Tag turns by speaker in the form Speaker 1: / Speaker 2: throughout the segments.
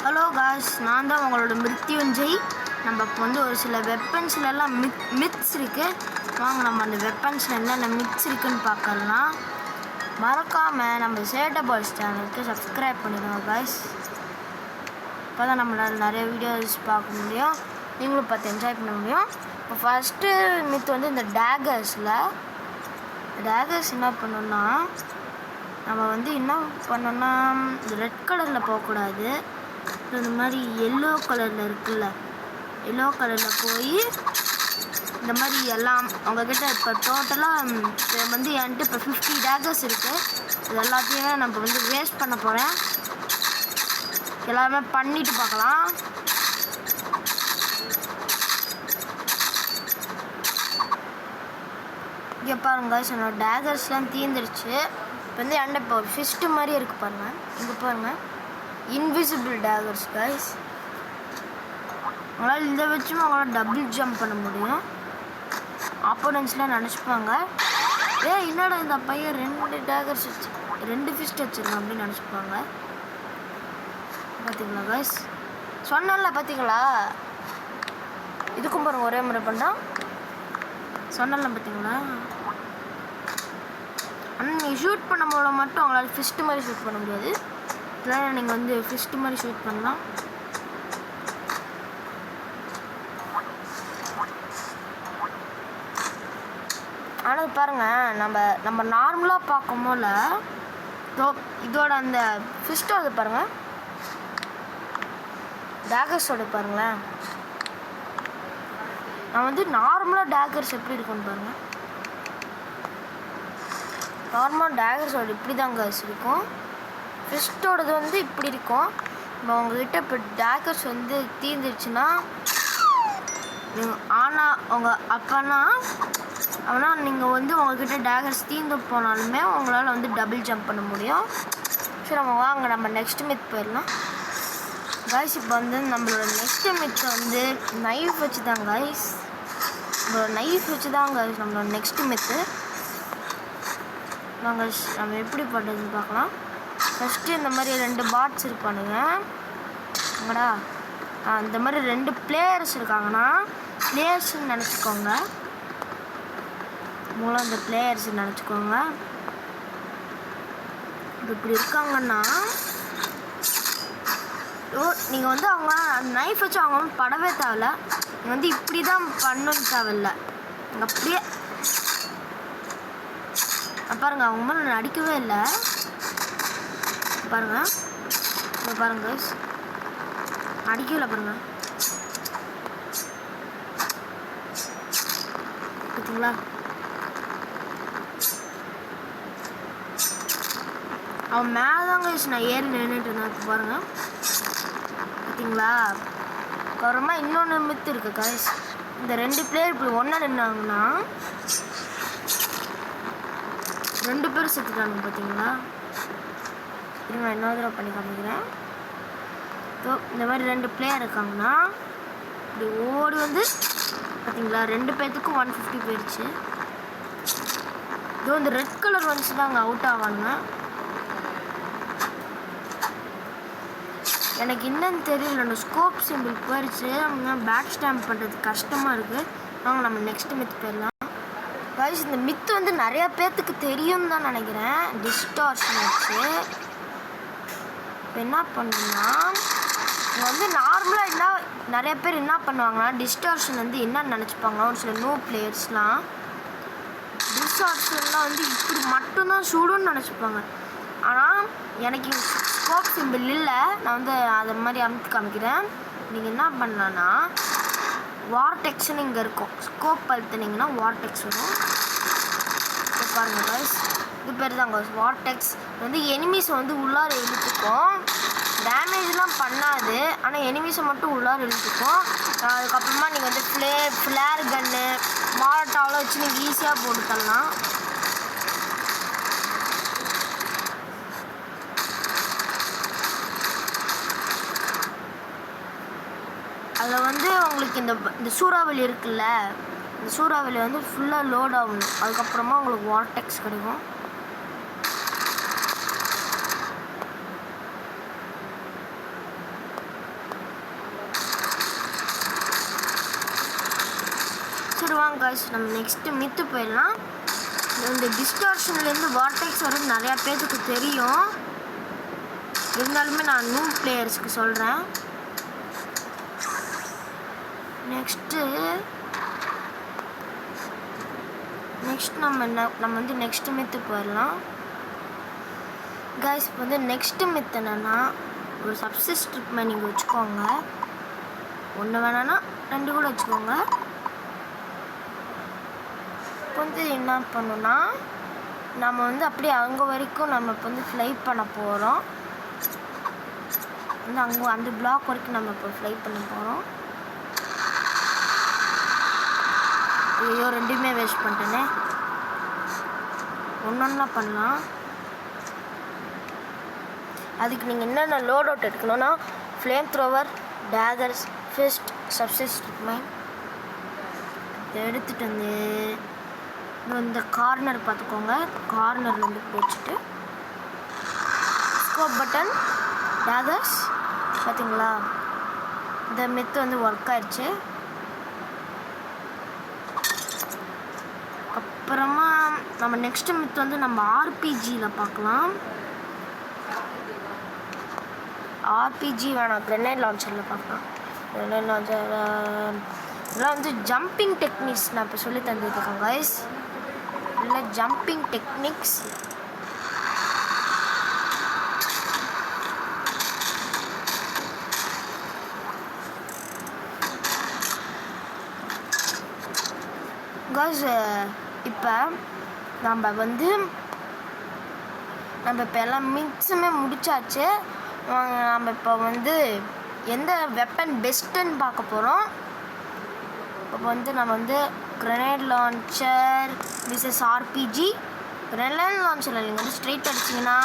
Speaker 1: Hello guys, நான் தான் உங்களோட மிருத்யுஞ்செய். நம்ம இப்போ வந்து ஒரு சில வெப்பன்ஸ்லாம் மித்ஸ் இருக்குது. வாங்க நம்ம அந்த வெப்பன்ஸில் என்னென்ன மித்ஸ் இருக்குதுன்னு பார்க்கலாம். மறக்காமல் நம்ம சேட்டா பாய்ஸ் சேனலுக்கு சப்ஸ்கிரைப் பண்ணிடுங்க காய்ஸ். இப்போ தான் நம்மளால் நிறைய வீடியோஸ் பார்க்க முடியும், நீங்களும் பார்த்து என்ஜாய் பண்ண முடியும். இப்போ ஃபஸ்ட்டு மித் வந்து இந்த டேகர்ஸில் என்ன பண்ணோன்னா, நம்ம வந்து என்ன பண்ணோன்னா ரெட் கலரில் போகக்கூடாது. இந்த மாதிரி எல்லோ கலரில் இருக்குல்ல, எல்லோ கலரில் போய் இந்த மாதிரி எல்லாம் அவங்கக்கிட்ட இப்போ டோட்டலாக வந்து என்கிட்ட இப்போ 50 டேகர்ஸ் இருக்குது. இது எல்லாத்தையுமே நம்ம வந்து வேஸ்ட் பண்ண போகிறேன். எல்லாமே பண்ணிட்டு பார்க்கலாம். இங்கே பாருங்க காய்ஸ், என்னோட டேகர்ஸ்லாம் தீர்ந்துருச்சு. இப்போ வந்து என்கிட்ட இப்போ ஒரு ஃபிஸ்ட்டு மாதிரி இருக்குது பாருங்கள். இங்கே பாருங்கள், இன்விசிபிள் டேகர்ஸ் காய்ஸ். உங்களால் இதை வச்சும் அவங்களால டபுள் ஜம்ப் பண்ண முடியும். ஆப்போனன்ஸ்லாம் நினச்சிப்பாங்க, என்னடா இந்த பையன் 2 டேகர்ஸ் வச்சு 2 ஃபிஸ்ட் வச்சுருக்கான் அப்படின்னு நினச்சிப்பாங்க. பார்த்தீங்களா காய்ஸ், சொன்னல பார்த்தீங்களா? இதுக்கும் பாருங்க, ஒரே முறை பண்ணால் சொன்னல பார்த்தீங்களா? ஆனால் நீங்கள் ஷூட் பண்ண போல மட்டும் அவங்களால ஃபிஸ்ட்டு மாதிரி ஷூட் பண்ண முடியாது. இதெல்லாம் நீங்கள் வந்து ஃபிஸ்ட்டு மாதிரி ஷூட் பண்ணலாம். ஆனால் பாருங்கள், நம்ம நார்மலாக பார்க்கும் போல இதோட அந்த ஃபிஸ்ட்டோட பாருங்கள், டேகர்ஸோட பாருங்களேன். நான் வந்து நார்மலாக டேகர்ஸ் எப்படி இருக்குன்னு பாருங்கள். நார்மலாக டேகர்ஸோட இப்படி தான் காய்ஸ் இருக்கும். ஃபிஸ்ட்டோடது வந்து இப்படி இருக்கும். இப்போ உங்கள்கிட்ட இப்போ டேகர்ஸ் வந்து தீர்ந்துருச்சுன்னா, ஆனால் அப்போனா நீங்கள் வந்து உங்கள்கிட்ட டேகர்ஸ் தீர்ந்து போனாலுமே உங்களால் வந்து டபுள் ஜம்ப் பண்ண முடியும். சரி, நம்ம நெக்ஸ்ட் மித் போயிடலாம் காய்ஸ். இப்போ வந்து நம்மளோட நெக்ஸ்ட் மித்தை வந்து நைஃப் வச்சு தான் காய்ஸ். நம்மளோட நெக்ஸ்ட் மித்து நம்ம எப்படி பண்ணுறதுன்னு பார்க்கலாம். ஃபஸ்ட்டு இந்த மாதிரி 2 பாட்ஸ் இருப்பானுங்க. அங்கடா இந்த மாதிரி 2 பிளேயர்ஸ் இருக்காங்கன்னா, பிளேயர்ஸ்ன்னு நினச்சிக்கோங்க. மூலம் இந்த பிளேயர்ஸ்ன்னு நினச்சிக்கோங்க. இப்படி இருக்காங்கன்னா, நீங்கள் வந்து அவங்க அந்த நைஃப் வச்சு அவங்க வந்து படவே தேவையில்ல. நீங்கள் வந்து இப்படி தான் பண்ணணுன்னு தேவையில்ல. அப்படியே பாருங்கள், அவங்க மேலே நான் அடிக்கவே இல்லை. பாருங்கள், அடிக்கல பாருங்கள், பார்த்தீங்களா? அவன் மேலே தான் கைஸ் நான் ஏறி நின்றுட்டு இருந்தேன். இப்போ பாருங்கள், பார்த்தீங்களா? அப்புறமா இன்னொன்று மித்து இருக்குது கைஸ். இந்த 2 பிளேயர் இப்படி ஒன்றா நின்னாங்கன்னா 2 பேரும் செத்துட்டாங்க. பார்த்தீங்களா? நான் இன்னொரு தடவை பண்ணி காமிக்கிறேன். ஸோ இந்த மாதிரி 2 பிளேயர் இருக்காங்கன்னா இப்படி ஓடி வந்து, பார்த்தீங்களா? 2 பேர்த்துக்கும் 150 போயிடுச்சு. இதோ இந்த ரெட் கலர் வந்துச்சு தான் அங்கே அவுட் ஆவானுங்க. எனக்கு என்னன்னு தெரியல, அந்த ஸ்கோப் சிம்பிள் போயிடுச்சு. பேக் ஸ்டாம்ப் பண்ணுறது கஷ்டமாக இருக்குது. வாங்க நம்ம நெக்ஸ்ட் மித் போயிடலாம் காய்ஸ். இந்த மித்து வந்து நிறையா பேர்த்துக்கு தெரியும் தான் நினைக்கிறேன். டிஸ்டார்ஷன் வச்சு இப்போ என்ன பண்ணுன்னா, இங்கே வந்து நார்மலாக என்ன நிறைய பேர் என்ன பண்ணுவாங்கன்னா, டிஸ்டார்ஷன் வந்து என்னன்னு நினச்சிப்பாங்க. ஒரு சில நோ பிளேயர்ஸ்லாம் டிஸ்டார்ஷன்லாம் வந்து இப்படி மட்டும்தான் சுடுன்னு நினச்சிப்பாங்க. ஆனால் எனக்கு ஸ்கோப் சிம்பிள் இல்லை. நான் வந்து அதை மாதிரி அமைத்து காமிக்கிறேன். நீங்கள் என்ன பண்ணலான்னா, வார்டெக்ஸ்ன்னு இங்கே இருக்கும். ஸ்கோப் அழுத்தினீங்கன்னா வார்டெக்ஸ் வரும். இப்போ பாருங்கள் காய்ஸ், இது பேர் தான் காய்ஸ் வார்டெக்ஸ். வந்து எனிமீஸை வந்து உள்ளார இழுத்துக்கும். டேமேஜ்லாம் பண்ணாது, ஆனால் எனிமீஸை மட்டும் உள்ளார இழுத்துக்கும். அதுக்கப்புறமா நீங்கள் வந்து ஃப்ளேர் கன்னு மாரட்டாவெலாம் வச்சு நீங்கள் ஈஸியாக போட்டு தரலாம். அதில் வந்து உங்களுக்கு இந்த சூறாவளி இருக்குல்ல, இந்த சூறாவளி வந்து ஃபுல்லாக லோட் ஆகணும். அதுக்கப்புறமா உங்களுக்கு வார்டெக்ஸ் கிடைக்கும். வாங்க guys, நம்ம நெக்ஸ்ட்டு மித்து போயிடலாம். இந்த டிஸ்டார்ஷன்லேருந்து வார்டெக்ஸ் வர்றது நிறையா பேருக்கு தெரியும், இருந்தாலுமே நான் நியூ பிளேயர்ஸ்க்கு சொல்கிறேன். நெக்ஸ்ட்டு நம்ம வந்து நெக்ஸ்ட்டு மித்து போயிடலாம் கைஸ். இப்போ வந்து நெக்ஸ்ட்டு மித்து என்னென்னா, ஒரு சப்சிஸ்ட் ட்ரிப்மை நீங்கள் வச்சுக்கோங்க. ஒன்று வேணான்னா 2 கூட வச்சுக்கோங்க. இப்போ வந்து என்ன பண்ணணும்னா, நம்ம வந்து அப்படியே அங்கே வரைக்கும் நம்ம இப்போ வந்து ஃப்ளை பண்ண போகிறோம். வந்து அங்கே அந்த பிளாக் வரைக்கும் நம்ம இப்போ ஃப்ளை பண்ண போகிறோம். ஐயோ, 2மே வேஸ்ட் பண்ணிட்டேனே. ஒன்றா பண்ணலாம். அதுக்கு நீங்கள் என்னென்ன லோட் அவுட் எடுக்கணும்னா, flame thrower, daggers, fist, subsist mine இதை எடுத்துகிட்டு வந்து இந்த கார்னர் பார்த்துக்கோங்க. கார்னரில் வந்து வச்சுட்டு ஸ்கோப் பட்டன், டேகர்ஸ் பார்த்தீங்களா, இந்த மெத்து வந்து ஒர்க் ஆயிடுச்சு. அப்புறமா நம்ம நெக்ஸ்ட்டு மெத்து வந்து நம்ம ஆர்பிஜியில் பார்க்கலாம். ஆர்பிஜி வேணாம், கிரெனேட் லான்ச்சரில் பார்க்கலாம். கிரெனேட் லான்ச்சர் இதெல்லாம் வந்து ஜம்பிங் டெக்னிக்ஸ் நான் இப்போ சொல்லி தந்துருக்கேன் கைஸ். இல்லை ஜம்பிங் டெக்னிக்ஸ். கைஸ் இப்போ நம்ம இப்போ எல்லாம் மிக்ஸுமே முடிச்சாச்சு. நம்ம இப்போ வந்து எந்த வெப்பன் பெஸ்ட்டுன்னு பார்க்க போகிறோம். இப்போ வந்து நம்ம வந்து grenade launcher versus RPG. Grenade லான்ச்சரில் நீங்கள் வந்து ஸ்ட்ரெயிட் அடிச்சிங்கன்னா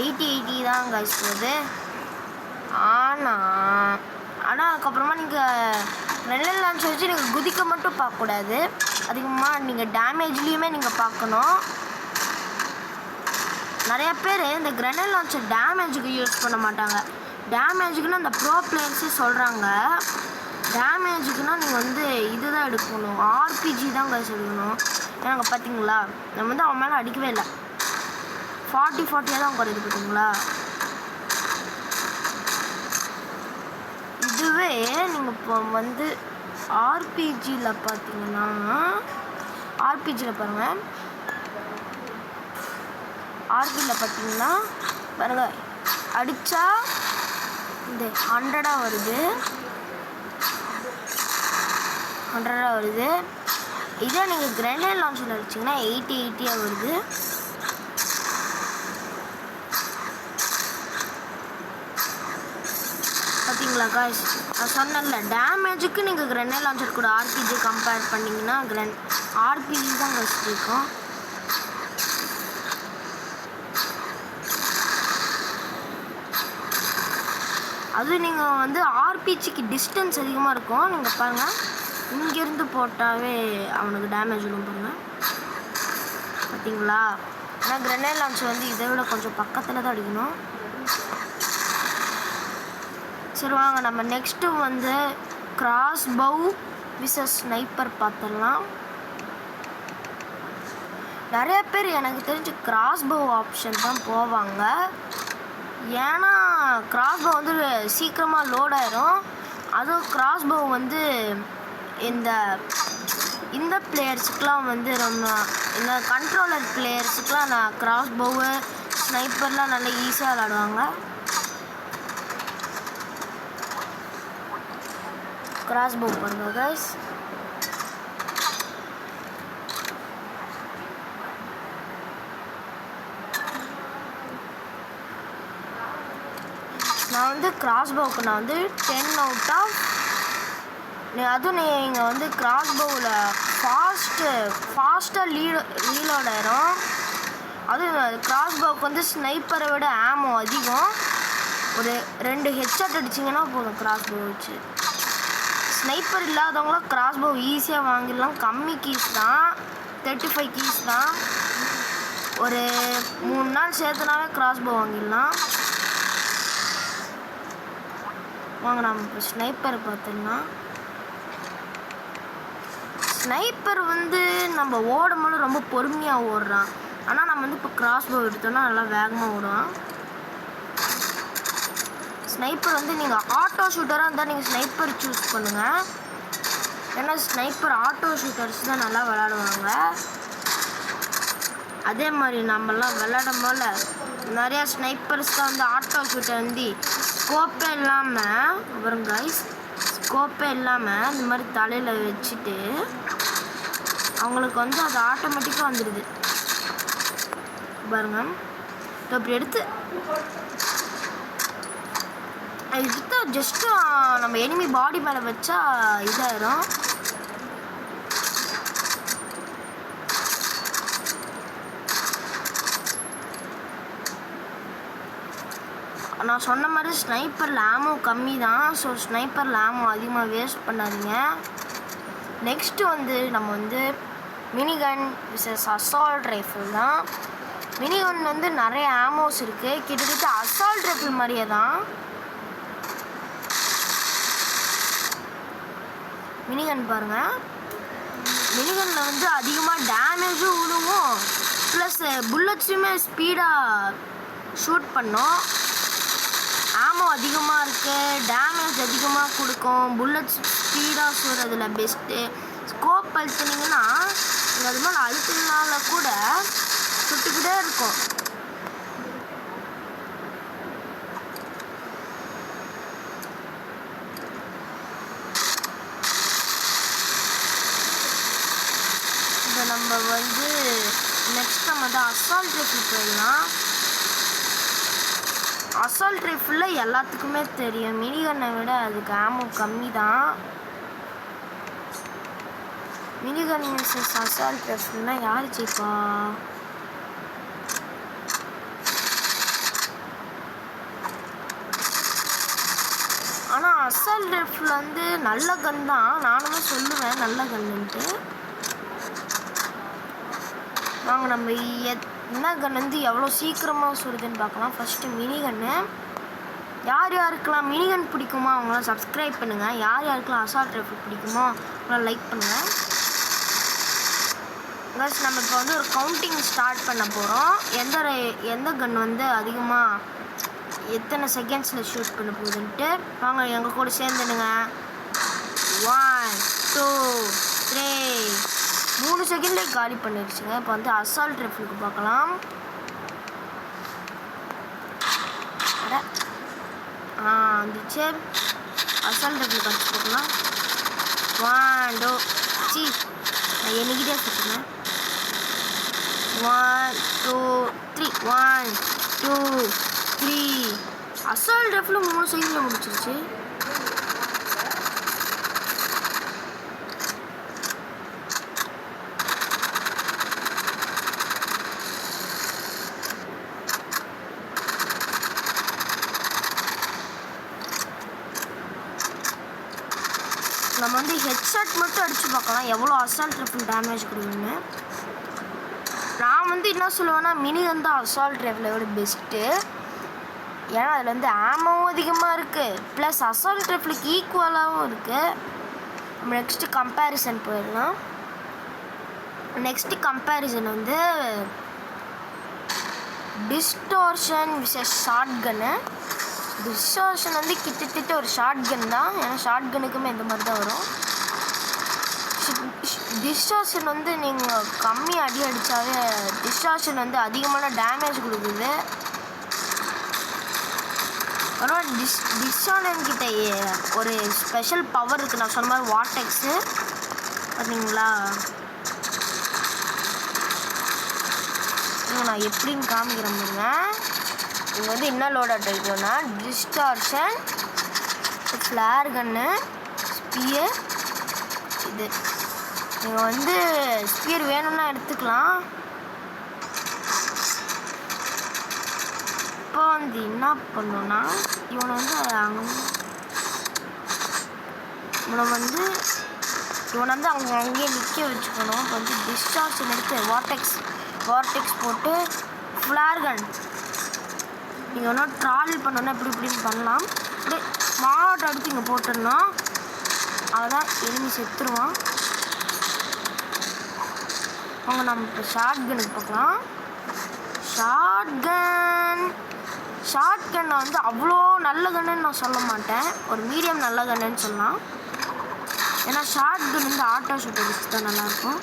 Speaker 1: 80 தான் கைஸ் போகுது. ஆனால் அதுக்கப்புறமா நீங்கள் கிரெனேட் லான்ச்சர் வச்சு நீங்கள் குதிக்க மட்டும் பார்க்கக்கூடாது, அதிகமாக நீங்கள் டேமேஜ்லேயுமே நீங்கள் பார்க்கணும். நிறையா பேர் இந்த கிரெனேட் லான்ச்சர் டேமேஜுக்கு யூஸ் பண்ண மாட்டாங்க. டேமேஜுக்குன்னு அந்த ப்ரோ பிளேயர்ஸே சொல்கிறாங்க. டேமேஜுக்குன்னா நீங்கள் வந்து இதுதான் எடுக்கணும், ஆர்பிஜி தான் கைஸ் எடுக்கணும். ஏன்னா பார்த்தீங்களா, நம்ம வந்து அவன் மேலே அடிக்கவே இல்லை, 40 தான் குறையுது பார்த்தீங்களா. இதுவே நீங்கள் இப்போ வந்து ஆர்பிஜியில் பார்த்தீங்கன்னா, ஆர்பிஜியில் பாருங்கள், ஆர்பியில் பார்த்தீங்கன்னா பாருங்கள், அடித்தா இந்த 100 வருது. இதே நீங்கள் கிரெனேட் லான்ச்சரில் அடிச்சிங்கன்னா 80 வருது. பார்த்தீங்களா காய்ஸ், நான் சொன்னேன்ல, டேமேஜுக்கு நீங்கள் கிரெனேட் லான்ச்சர் கூட ஆர்பிஜி கம்பேர் பண்ணிங்கன்னா ஆர்பிஜி தான் காய்ஸ் இருக்கும். அது நீங்கள் வந்து ஆர்பிஜிக்கு டிஸ்டன்ஸ் அதிகமாக இருக்கும். நீங்கள் பாருங்கள், இங்கேருந்து போட்டாவே அவனுக்கு டேமேஜ் வரும் பாருங்கள், பார்த்தீங்களா. ஆனால் கிரெனேட் லான்ச்சர் வந்து இதை விட கொஞ்சம் பக்கத்தில் தான் அடிக்கணும். சரி வாங்க, நம்ம நெக்ஸ்ட்டு வந்து கிராஸ் பவ் விசஸ் ஸ்னைப்பர் பார்த்துடலாம். நிறைய பேர் எனக்கு தெரிஞ்சு கிராஸ் பவ் ஆப்ஷன் தான் போவாங்க. ஏன்னா கிராஸ் பவ் வந்து சீக்கிரமாக லோட் ஆயிரும். அதுவும் கிராஸ் பவ் வந்து இந்த பிளேயர்ஸுக்கெலாம் வந்து ரொம்ப, இந்த கண்ட்ரோலர் பிளேயர்ஸுக்கெலாம் நான் கிராஸ் பவ் ஸ்னைப்பர்லாம் நல்லா ஈஸியாக விளாடுவாங்க. கிராஸ் பவ் பாருங்க கைஸ். நான் வந்து கிராஸ் பவுக்கு நான் வந்து 10 out of, அதுவும் நீங்கள் வந்து கிராஸ் பவுவில் ஃபாஸ்ட்டாக ரீலோட் ஆயிரும். அதுவும் கிராஸ் பவுக்கு வந்து ஸ்னைப்பரை விட ஆமோ அதிகம். ஒரு 2 ஹெட்ஷாட் அடிச்சிங்கன்னா போதும் கிராஸ் பவ் வச்சு. ஸ்னைப்பர் இல்லாதவங்களாம் கிராஸ் பவ் ஈஸியாக வாங்கிடலாம். கம்மி கீஸ் தான், 35 கீஸ் தான். ஒரு 3 நாள் சேர்த்துனாவே கிராஸ் பவ் வாங்கிடலாம். வாங்க நம்ம இப்போ ஸ்னைப்பர் பார்த்துடலாம். ஸ்னைப்பர் வந்து நம்ம ஓடும்போது ரொம்ப பொறுமையாக ஓடுறான். ஆனால் நம்ம வந்து இப்போ கிராஸ் போ எடுத்தோம்னா நல்லா வேகமாக ஓடுவான். ஸ்னைப்பர் வந்து நீங்கள் ஆட்டோ ஷூட்டராக இருந்தால் நீங்கள் ஸ்னைப்பர் சூஸ் பண்ணுங்கள். ஏன்னா ஸ்னைப்பர் ஆட்டோ ஷூட்டர்ஸ் தான் நல்லா விளாடுவாங்க. அதே மாதிரி நம்மலாம் விளாடும் போல் நிறையா ஸ்னைப்பர்ஸ் தான் வந்து ஆட்டோ ஷூட்டர் வந்து ஸ்கோப்பே இல்லாமல் அப்புறம் கைஸ் ஸ்கோப்பே இல்லாமல் இந்த மாதிரி தலையில் வச்சுட்டு அவங்களுக்கு வந்து அது ஆட்டோமேட்டிக்காக வந்துடுது பாருங்க. அப்படி எடுத்து ஜஸ்ட்டு நம்ம எனிமி பாடி மேலே வச்சா இதாயிரும். நான் சொன்ன மாதிரி ஸ்னைப்பரில் ஆமோ கம்மி தான். ஸோ ஸ்னைப்பரில் ஆமோ அதிகமாக வேஸ்ட் பண்ணாதீங்க. நெக்ஸ்ட்டு வந்து நம்ம வந்து மினிகன் விசஸ் அசால்ட் ரைஃபிள் தான். மினிகன் வந்து நிறைய ஆமோஸ் இருக்குது. கிட்டத்தட்ட அசால்ட் ரைஃபிள் மாதிரியே தான். மினிகன் பாருங்கள். மினிகனில் வந்து அதிகமாக டேமேஜும் விழுவும், ப்ளஸ் புல்லட்ஸுமே ஸ்பீடாக ஷூட் பண்ணோம். ஆமோ அதிகமாக இருக்குது, டேமேஜ் அதிகமாக கொடுக்கும், புல்லட்ஸ் ஸ்பீடாக சுடுறதுல பெஸ்ட்டு. ஸ்கோப் அழுத்துனீங்கன்னா நீங்கள் அது மேலே அழுத்தினால கூட சுட்டுக்கிட்டே இருக்கும். இப்போ நம்ம வந்து நெக்ஸ்ட் நம்ம தான் அசால்ட் ரைஃபிள் போயிடலாம். அசால்ட் ரைஃபிளில் எல்லாத்துக்குமே தெரியும் மினிகன்னை விட அதுக்கு ஆமோ கம்மி தான். மினிகன் மிஸ்ஸஸ் அசால்ட் ரைஃபிள்னால் யார் ஜெயிப்பா? ஆனால் அசால்ட் ரைஃபிள் வந்து நல்ல கன் தான், நானுமே சொல்லுவேன் நல்ல கன்னுன்ட்டு. வாங்க நம்ம என்ன கன் வந்து எவ்வளோ சீக்கிரமாக சுடுதுன்னு பார்க்கலாம். ஃபஸ்ட்டு மினிகன்னு. யார் யாருக்கெல்லாம் மினிகன் பிடிக்குமோ அவங்களாம் சப்ஸ்கிரைப் பண்ணுங்கள். யார் யாருக்கெல்லாம் அசால்ட் ரைஃபிள் பிடிக்குமோ அவங்களாம் லைக் பண்ணுங்கள். ப்ளஸ் நம்ம இப்போ வந்து ஒரு கவுண்டிங் ஸ்டார்ட் பண்ண போகிறோம். எந்த கன் வந்து அதிகமாக எத்தனை செகண்ட்ஸில் ஷூட் பண்ண போகுதுன்ட்டு. வாங்க எங்கள் கூட சேர்ந்துடுங்க. 1 2 3 3 செகண்ட்லேயே காலி பண்ணிடுச்சுங்க. இப்போ வந்து அசால்ட் ரைஃபிளுக்கு பார்க்கலாம். வந்துச்சு. அசால்ட் ரைஃபிள் கடிச்சு பார்க்கலாம். 1 2 சி நான் என்னைக்கிட்டே சுற்றுனேன். 1 2 3 1 2 3 அசால்ட் ரைஃபிள் 3 செகண்டில் முடிச்சிருச்சு. நம்ம வந்து ஹெட்ஷாட் மட்டும் அடித்து பார்க்கலாம் எவ்வளோ அசால்ட் ரைஃபிள் டேமேஜ் கொடுக்குன்னு. நான் வந்து என்ன சொல்லுவேன்னா மினிகன் தான் அசால்ட் ரைஃபிளை விட பெஸ்ட்டு. ஏன்னா அதில் வந்து ஆமோவும் அதிகமாக இருக்குது, ப்ளஸ் அசால்ட் ரைஃபிளுக்கு ஈக்குவலாகவும் இருக்குது. நம்ம நெக்ஸ்ட்டு கம்பேரிசன் போயிடலாம். நெக்ஸ்ட்டு கம்பேரிசன் வந்து distortion versus short gun. Distortion வந்து கிட்டத்தட்ட ஒரு ஷார்ட் கன் தான், ஏன்னா ஷார்ட் கன்னுக்குமே இந்த மாதிரி தான் வரும். டிஸ்டார்ஷன் வந்து நீங்கள் கம்மி அடி அடித்தாவே டிஸ்டார்ஷன் வந்து அதிகமான டேமேஜ் கொடுக்குது. ஆனால் டிஸ்டார்ஷன் கிட்ட ஒரு ஸ்பெஷல் பவர் இருக்குது. நான் சொன்ன மாதிரி வார்டெக்ஸு பார்த்தீங்களா? நான் எப்படின்னு காமிக்கிறேன் பாருங்க. இங்கே வந்து என்ன லோட் அவுட் இருக்குன்னா டிஸ்டார்ஷன், ஃப்ளேர் கன்னு, ஸ்பியர். இது நீங்கள் வந்து ஸ்பியர் வேணும்னா எடுத்துக்கலாம். இப்போ வந்து என்ன பண்ணோன்னா இவனை வந்து இவனை வந்து அவங்க அங்கேயே நிற்க வச்சுக்கணும். இப்போ வந்து டிஸ்டார்ஷன் எடுத்து வார்டெக்ஸ் போட்டு ஃப்ளேர் கன் நீங்கள் ஒன்றும் ட்ராவல் பண்ணோன்னா இப்படின்னு பண்ணலாம். அப்படியே ஸ்மார்ட் அடுத்து இங்கே போட்டுடணும். அதுதான் எனிமி செத்துருவான். அவங்க நம்ம இப்போ ஷார்ட் கனுக்கு பார்க்கலாம். ஷார்ட் கன் வந்து அவ்வளோ நல்ல கன்னுன்னு நான் சொல்ல மாட்டேன், ஒரு மீடியம் நல்ல கன்னுன்னு சொல்லலாம். ஏன்னா ஷார்ட் கன் வந்து ஆட்டோ ஷூட்டர்ஸ்க்கு தான் நல்லாயிருக்கும்.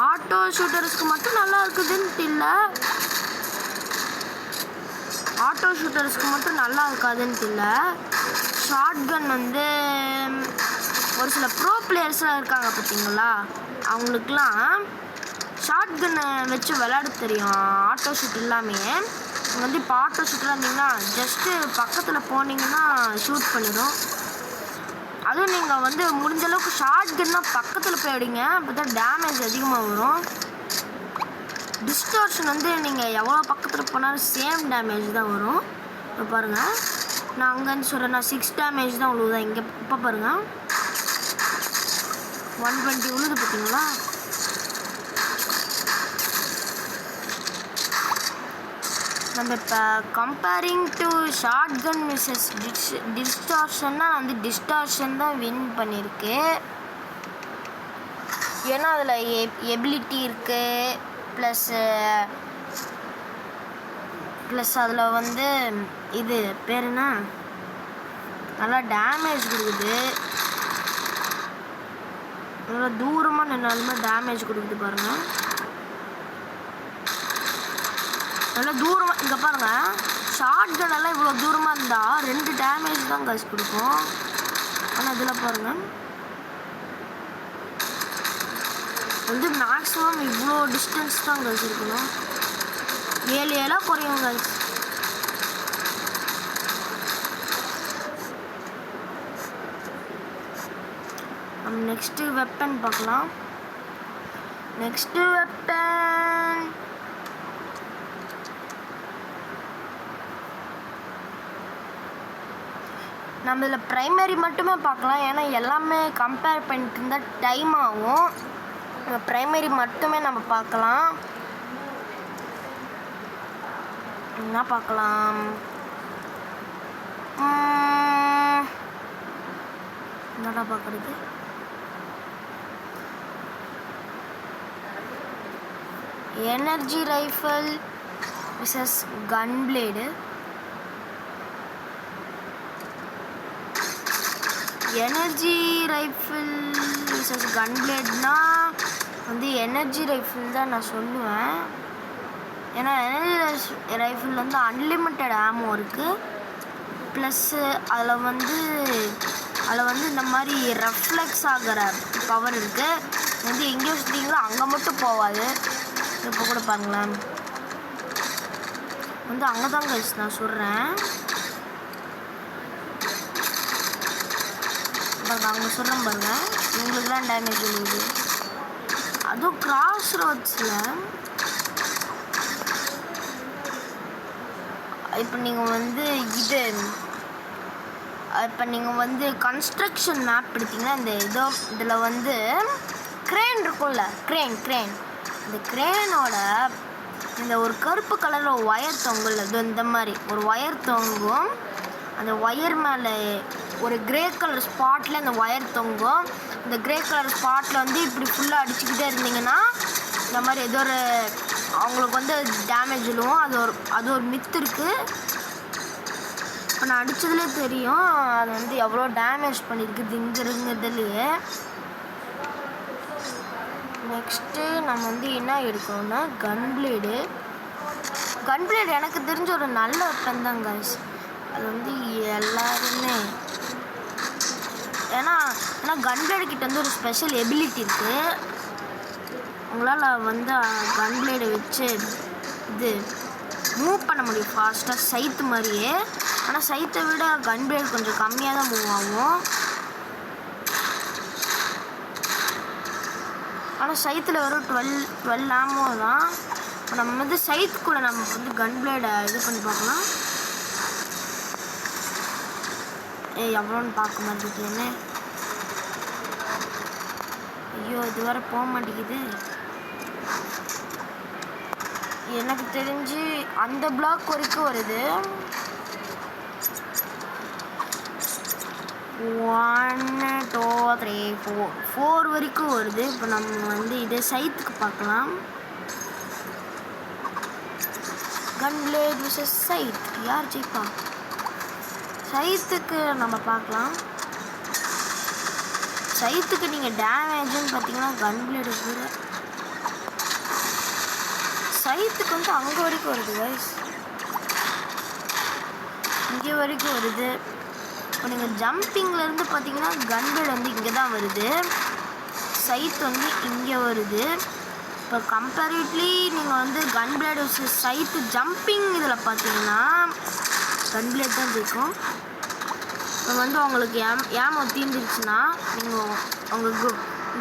Speaker 1: ஆட்டோ ஷூட்டர்ஸ்க்கு மட்டும் நல்லா இருக்குதுன்ட்டு இல்லை, ஆட்டோ ஷூட்டர்ஸ்க்கு மட்டும் நல்லா இருக்காதுன்ட்டு இல்லை. ஷார்ட் கன் வந்து ஒரு சில ப்ரோ பிளேயர்ஸ்லாம் இருக்காங்க பார்த்தீங்களா, அவங்களுக்குலாம் ஷார்ட் கன்னை வச்சு விளையாட தெரியும் ஆட்டோ ஷூட் இல்லாமே. நீங்கள் வந்து இப்போ ஆட்டோ ஷூட்டராக இருந்தீங்கன்னா ஜஸ்ட்டு பக்கத்தில் போனீங்கன்னா ஷூட் பண்ணிடும். அதுவும் நீங்கள் வந்து முடிஞ்சளவுக்கு ஷார்ட் கன்னா பக்கத்தில் போயிடுங்க, அப்போ தான் டேமேஜ் அதிகமாக வரும். டிஸ்டார்ஷன் வந்து நீங்கள் எவ்வளோ பக்கத்தில் போனாலும் சேம் டேமேஜ் தான் வரும். இப்போ பாருங்கள், நான் அங்கேருந்து சொல்கிறேன், நான் 6 டேமேஜ் தான் உழுவுதான் இங்கே. இப்போ பாருங்கள் 120 உழுது பார்த்தீங்களா. நம்ம இப்போ comparing to shotgun versus டிஸ்டார்ஷன்னா வந்து டிஸ்டார்ஷன் தான் வின் பண்ணியிருக்கு. ஏன்னா அதில் எபிலிட்டி இருக்குது, ப்ளஸ் அதில் வந்து இது பேர் என்ன, நல்லா டேமேஜ் கொடுக்குது. நல்லா தூரமாக நின்னாலுமே டேமேஜ் கொடுக்குது பாருங்கள், நல்லா தூரமாக. இங்கே பாருங்கள், ஷார்ட் கன்னெல்லாம் இவ்வளோ தூரமாக இருந்தால் 2 டேமேஜ் தான் காசு கொடுக்கும். ஆனால் இதில் பாருங்கள் வந்து மேக்ஸிமம் இவ்வளோ டிஸ்டன்ஸ் தான் காசு இருக்கணும், 7 குறையும் காசு. நம்ம நெக்ஸ்ட்டு வெப்பன் பார்க்கலாம். நெக்ஸ்ட்டு வெப்பன் நம்ம இதில் ப்ரைமரி மட்டுமே பார்க்கலாம், ஏன்னா எல்லாமே கம்பேர் பண்ணிட்டு இருந்தால் டைம் ஆகும். ப்ரைமரி மட்டுமே நம்ம பார்க்கலாம். என்ன பார்க்கலாம், என்னடா பார்க்குறது, எனர்ஜி ரைஃபிள் விசஸ் கன் பிளேடு. எனர்ஜி ரைஃபிள் விசஸ் கன் பிளேட்னா வந்து எனர்ஜி ரைஃபிள் தான் நான் சொல்லுவேன். ஏன்னா எனர்ஜி ரைஃபிள் வந்து அன்லிமிட்டெட் ஆமோ இருக்குது, ப்ளஸ்ஸு அதில் வந்து இந்த மாதிரி ரெஃப்ளெக்ஸ் ஆகிற பவர் இருக்குது. வந்து எங்கேயோ சுற்றிங்களோ அங்கே மட்டும் போகாது. இப்போ கூட பாருங்களேன், வந்து அங்கே தான் கைஸ் நான் சொல்கிறேன். அவங்க சொல்கிறேன் பாருங்கள், இவங்களுக்குலாம் டேமேஜ் விழுகுது. அதுவும் கிராஸ் ரோட்ஸில் இப்போ நீங்கள் வந்து இப்போ நீங்கள் வந்து கன்ஸ்ட்ரக்ஷன் மேப் எடுத்தீங்கன்னா இதில் வந்து க்ரேன் இருக்கும்ல, க்ரேன் இந்த க்ரேனோட இந்த ஒரு கருப்பு கலரில் ஒயர் தொங்கல், அது இந்த மாதிரி ஒரு ஒயர் தொங்கும். அந்த ஒயர் மேலே ஒரு கிரே கலர் ஸ்பாட்டில் அந்த ஒயர் தொங்கும். இந்த கிரே கலர் ஸ்பாட்டில் வந்து இப்படி ஃபுல்லாக அடிச்சுக்கிட்டே இருந்தீங்கன்னா இந்த மாதிரி ஏதோ ஒரு அவங்களுக்கு வந்து டேமேஜ் விழுவும். அது ஒரு மித்து இருக்குது. இப்போ நான் அடித்ததுலேயே தெரியும் அது வந்து எவ்வளோ டேமேஜ் பண்ணியிருக்குது இங்கே இருந்ததுலேயே. நெக்ஸ்ட்டு நம்ம வந்து என்ன எடுக்கணும்னா கன் பிளேடு எனக்கு தெரிஞ்ச ஒரு நல்ல வெப்பன் தான் காய்ஸ். அது வந்து எல்லாருமே ஏன்னா கன் பிளேடு கிட்ட வந்து ஒரு ஸ்பெஷல் எபிலிட்டி இருக்குது. உங்களால் வந்து கன் பிளேடை வச்சு இது மூவ் பண்ண முடியும் ஃபாஸ்ட்டாக, சைத்து மாதிரியே. ஆனால் சைத்தை விட கன் பிளேடு கொஞ்சம் கம்மியாக தான் மூவ் ஆகும். ஆனால் சைத்தில் வெறும் 12 ஆமோ தான். நம்ம வந்து சைத்து கூட நம்ம வந்து கன் பிளேடை இது பண்ணி பார்க்கலாம். எவ்வளோன்னு பார்க்க மாட்டேங்குதுன்னு, ஐயோ இது வரை போக மாட்டேங்குது. எனக்கு தெரிஞ்சு அந்த பிளாக் வரைக்கும் வருது. 1 2 3 4 4 வரைக்கும் வருது. இப்போ நம்ம வந்து இதே சைத்துக்கு பார்க்கலாம். கன் பிளேட் vs சைத், யார் ஜெயிப்பா? சைத்துக்கு நம்ம பார்க்கலாம். சைத்துக்கு நீங்கள் டேமேஜ்னு பார்த்தீங்கன்னா கன் பிளேடு கூட சைத்துக்கு வந்து அங்கே வரைக்கும் வருது கைஸ், இங்கே வரைக்கும் வருது. இப்போ நீங்கள் ஜம்பிங்லேருந்து பார்த்தீங்கன்னா கன் பிளேடு வந்து இங்கே தான் வருது, சைத் வந்து இங்கே வருது. இப்போ கம்பேரிட்லி நீங்கள் வந்து கன் பிளேடு சைத்து ஜம்பிங் இதில் பார்த்தீங்கன்னா கன் பிளேட் தான் ஜெயிக்கும். இப்போ வந்து உங்களுக்கு ஏமோ தீர்ந்துருச்சுன்னா நீங்கள் உங்களுக்கு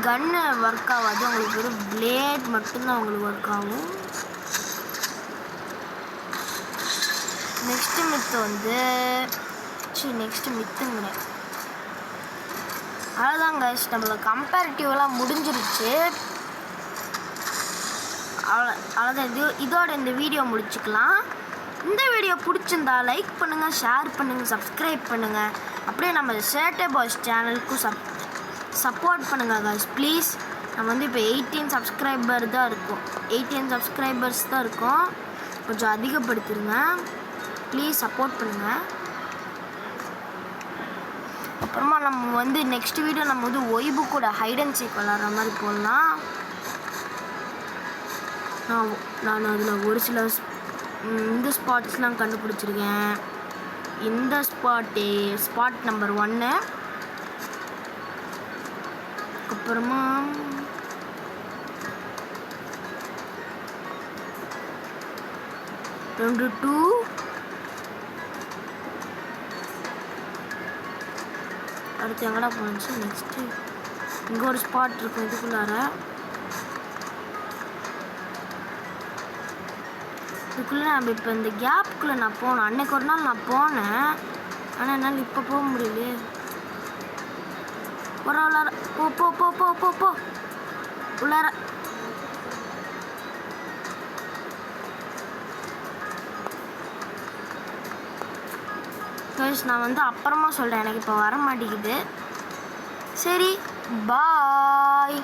Speaker 1: கன்னு ஒர்க் ஆகாது, உங்களுக்கு வெறும் பிளேட் மட்டும்தான் உங்களுக்கு ஒர்க் ஆகும். நெக்ஸ்ட்டு மித்து வந்து நெக்ஸ்ட்டு மித்துங்கிற அவ்வளோதான் கைஸ், நம்மளுக்கு கம்பேரிட்டிவ்லாம் முடிஞ்சிருச்சு. அவ்வளோதான், இதோட இந்த வீடியோ முடிச்சுக்கலாம். இந்த வீடியோ பிடிச்சிருந்தா லைக் பண்ணுங்கள், ஷேர் பண்ணுங்கள், சப்ஸ்கிரைப் பண்ணுங்கள். அப்படியே நம்ம சேட்டை பாய்ஸ் சேனலுக்கும் சப்போர்ட் பண்ணுங்கள் கைஸ் ப்ளீஸ். நம்ம வந்து இப்போ 18 சப்ஸ்கிரைபர் தான் இருக்கும், 18 சப்ஸ்கிரைபர்ஸ் தான் இருக்கும். கொஞ்சம் அதிகப்படுத்திடுங்க ப்ளீஸ், சப்போர்ட் பண்ணுங்கள். அப்புறமா நம்ம வந்து நெக்ஸ்ட் வீடியோ நம்ம வந்து ஒய்பு கூட ஹைட் அண்ட் சீக் விளாட்ற மாதிரி போடலாம். நான் அதில் ஒரு சில இந்த ஸ்பாட்ஸ்லாம் கண்டுபிடிச்சிருக்கேன். இந்த ஸ்பாட் நம்பர் 1, அப்புறமா நம்பர் 2, அடுத்து எங்கடா போச்சு? நெக்ஸ்ட்டு இங்கே ஒரு ஸ்பாட் இருக்கும், இதுக்குள்ளார நம்ம இப்போ இந்த கேப்புக்குள்ளே நான் போனேன். அன்னைக்கு ஒரு நாள் நான் போனேன், ஆனால் என்னால் இப்போ போக முடியலையே. ஒரு உள்ளார போ போ போ போ போ போ உள்ளார. நான் வந்து அப்புறமா சொல்கிறேன், எனக்கு இப்போ வர மாட்டேங்குது. சரி, பாய்.